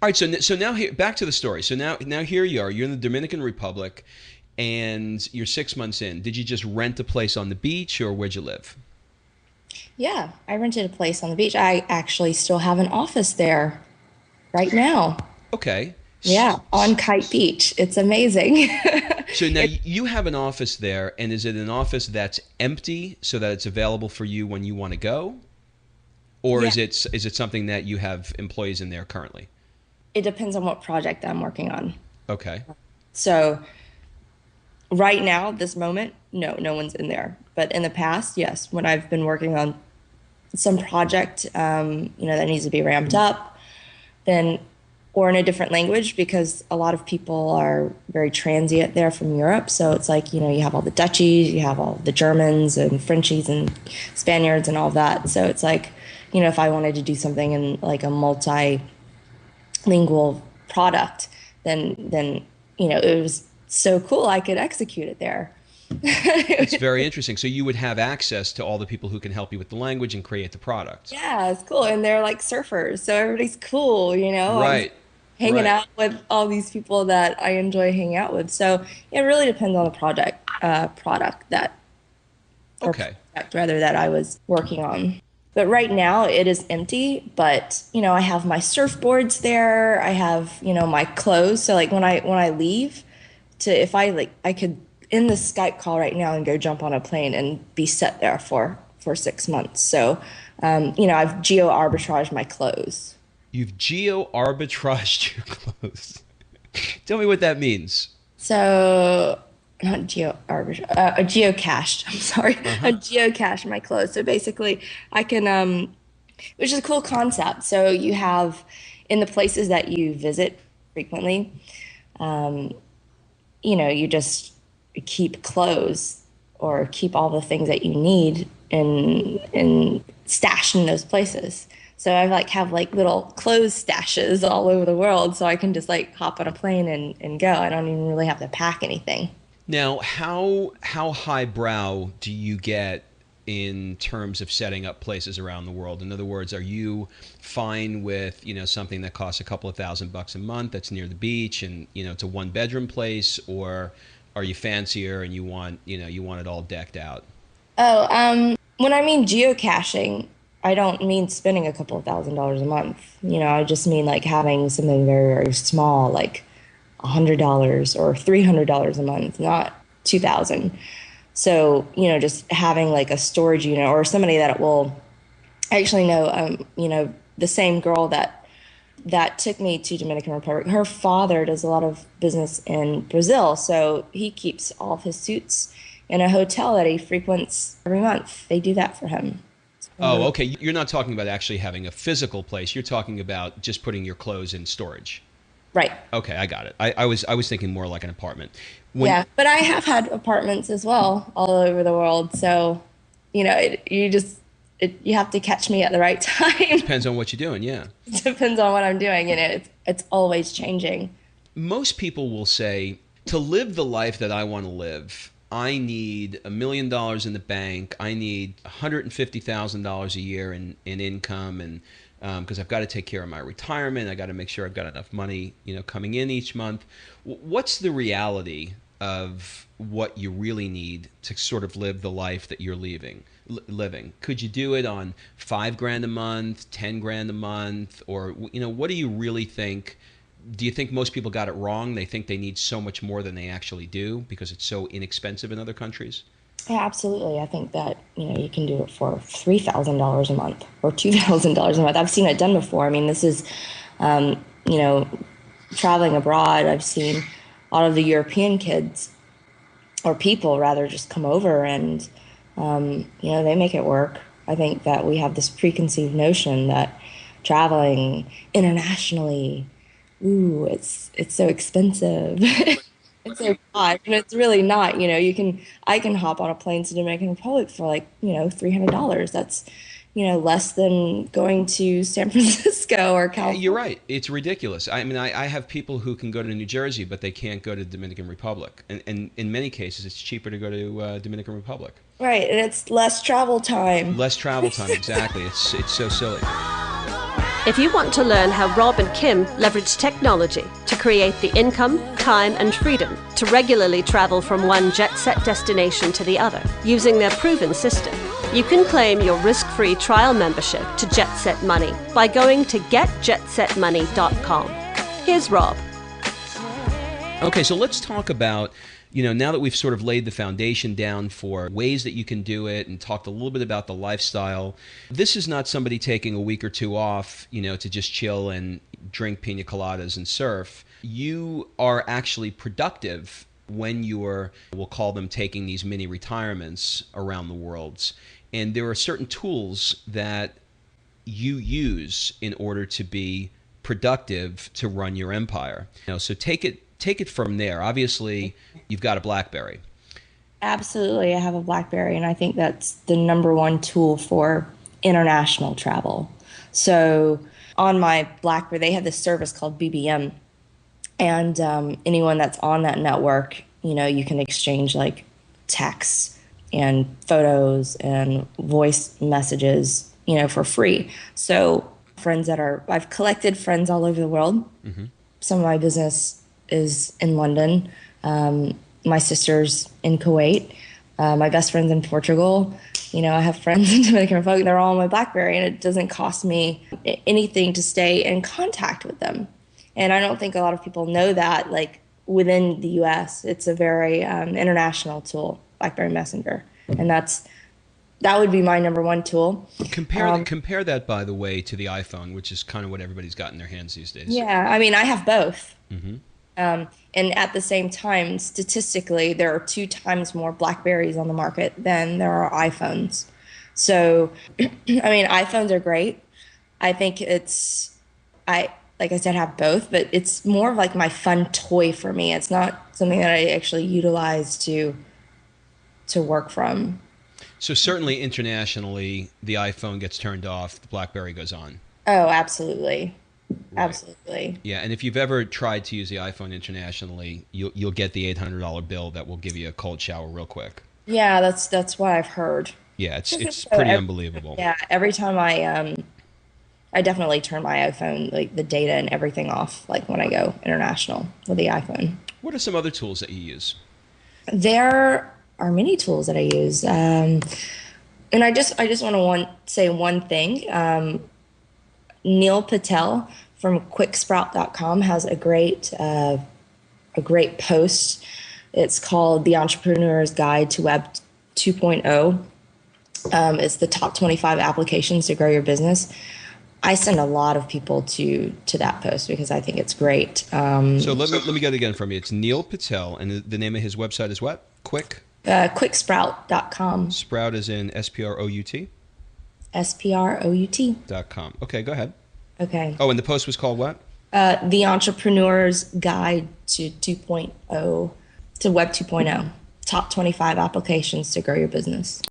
All right, so now here, back to the story. So now here you are. You're in the Dominican Republic, and you're 6 months in. Did you just rent a place on the beach, or where'd you live? Yeah, I rented a place on the beach. I actually still have an office there right now. Okay. Yeah, on Kite Beach. It's amazing. So now It, you have an office there, and is it an office that's empty so that it's available for you when you want to go, or yeah, is it something that you have employees in there currently? it depends on what project I'm working on. Okay. So right now, this moment, no, no one's in there. But in the past, yes, when I've been working on some project, that needs to be ramped up, then or in a different language because a lot of people are very transient there from Europe. So it's like, you have all the Dutchies, you have all the Germans and Frenchies and Spaniards and all that. So it's like, if I wanted to do something in like a multilingual product, then it was so cool I could execute it there. That's very interesting. So you would have access to all the people who can help you with the language and create the product. Yeah, it's cool. And they're like surfers. So everybody's cool. I'm Right. hanging Right. out with all these people that I enjoy hanging out with. So it really depends on the product that, or Okay. project rather, that I was working on. But right now it is empty, but I have my surfboards there. I have, my clothes. So like when I leave to if I like I could end the Skype call right now and go jump on a plane and be set there for 6 months. So I've geo arbitraged my clothes. You've geo arbitraged your clothes. Tell me what that means. So not geo arbitrage, a geocached. I'm sorry, Uh a huh. geocached my clothes. So basically, I can, which is a cool concept. So you have in the places that you visit frequently, um, you just keep clothes or keep all the things that you need in stashed in those places. So I like have like little clothes stashes all over the world, so I can just like hop on a plane and go. I don't even really have to pack anything. Now, how highbrow do you get in terms of setting up places around the world? In other words, are you fine with something that costs a couple of $1,000 a month that's near the beach and it's a one bedroom place, or are you fancier and you want it all decked out? Oh, when I mean geocaching, I don't mean spending a couple of $1,000s a month. I just mean like having something very, very small, like $100 or $300 a month, not 2,000. So, just having like a storage unit or somebody that will I actually know, the same girl that took me to Dominican Republic. Her father does a lot of business in Brazil, so he keeps all of his suits in a hotel that he frequents every month. They do that for him. It's Oh, really okay. You're not talking about actually having a physical place. You're talking about just putting your clothes in storage. right. Okay, I got it. I was thinking more like an apartment. When Yeah, but I have had apartments as well all over the world. So, you have to catch me at the right time. depends on what you're doing, yeah. It depends on what I'm doing. It's always changing. Most people will say, to live the life that I want to live, I need $1 million in the bank. I need $150,000 a year in income, and because I've got to take care of my retirement, I got to make sure I've got enough money, coming in each month. What's the reality of what you really need to sort of live the life that you're living? Could you do it on 5 grand a month, 10 grand a month, or what do you really think? Do you think most people got it wrong? They think they need so much more than they actually do because it's so inexpensive in other countries? Yeah, absolutely. I think that, you can do it for $3,000 a month or $2,000 a month. I've seen it done before. I mean, this is, um, you know, traveling abroad. I've seen a lot of the European kids or people rather just come over and, they make it work. I think that we have this preconceived notion that traveling internationally, ooh, it's so expensive. It's so not, and it's really not. I can hop on a plane to Dominican Republic for like, $300. That's, less than going to San Francisco or You're California. right. It's ridiculous. I mean, I have people who can go to New Jersey, but they can't go to Dominican Republic. And in many cases, it's cheaper to go to Dominican Republic. Right, and it's less travel time. Less travel time, exactly. It's so silly. If you want to learn how Rob and Kim leverage technology to create the income, time, and freedom to regularly travel from one jet-set destination to the other using their proven system, you can claim your risk-free trial membership to Jet Set Money by going to getjetsetmoney.com. Here's Rob. Okay, so let's talk about, now that we've sort of laid the foundation down for ways that you can do it and talked a little bit about the lifestyle. This is not somebody taking a week or two off, to just chill and drink pina coladas and surf. You are actually productive when you're, we'll call them, taking these mini retirements around the world. And there are certain tools that you use in order to be productive to run your empire. So take it from there. Obviously, you've got a BlackBerry. Absolutely. I have a BlackBerry, and I think that's the number one tool for international travel. So on my BlackBerry, they have this service called BBM. And anyone that's on that network, you can exchange like texts and photos and voice messages, for free. So I've collected friends all over the world. Mm-hmm. Some of my business is in London. My sister's in Kuwait. My best friend's in Portugal. I have friends in Dominican Republic. They're all on my BlackBerry, and it doesn't cost me anything to stay in contact with them. And I don't think a lot of people know that, like within the US, it's a very international tool, BlackBerry Messenger. And that would be my number one tool. Compare that, by the way, to the iPhone, which is kind of what everybody's got in their hands these days. Yeah, I mean, I have both. Mm-hmm. And at the same time, statistically, there are 2 times more BlackBerries on the market than there are iPhones. So, I mean, iPhones are great. I think like I said, have both, but it's more of like my fun toy for me. It's not something that I actually utilize to work from. So certainly internationally, the iPhone gets turned off, the BlackBerry goes on. Oh, absolutely. Right. Absolutely. Yeah, and if you've ever tried to use the iPhone internationally, you'll get the $800 bill that will give you a cold shower real quick. Yeah, that's what I've heard. Yeah, it's pretty unbelievable. Yeah, every time I definitely turn my iPhone, like the data and everything off, like when I go international with the iPhone. What are some other tools that you use? There are many tools that I use. And I just want to say one thing. Neil Patel from quicksprout.com has a great post. It's called The Entrepreneur's Guide to Web 2.0. It's the top 25 applications to grow your business. I send a lot of people to that post because I think it's great. So let me get it again from you. It's Neil Patel, and the name of his website is what? Quicksprout.com. Sprout is in SPROUT? SPROUT.com. Okay, go ahead. Okay. Oh, and the post was called what? The Entrepreneur's Guide to 2.0, to Web 2.0. Top 25 applications to grow your business.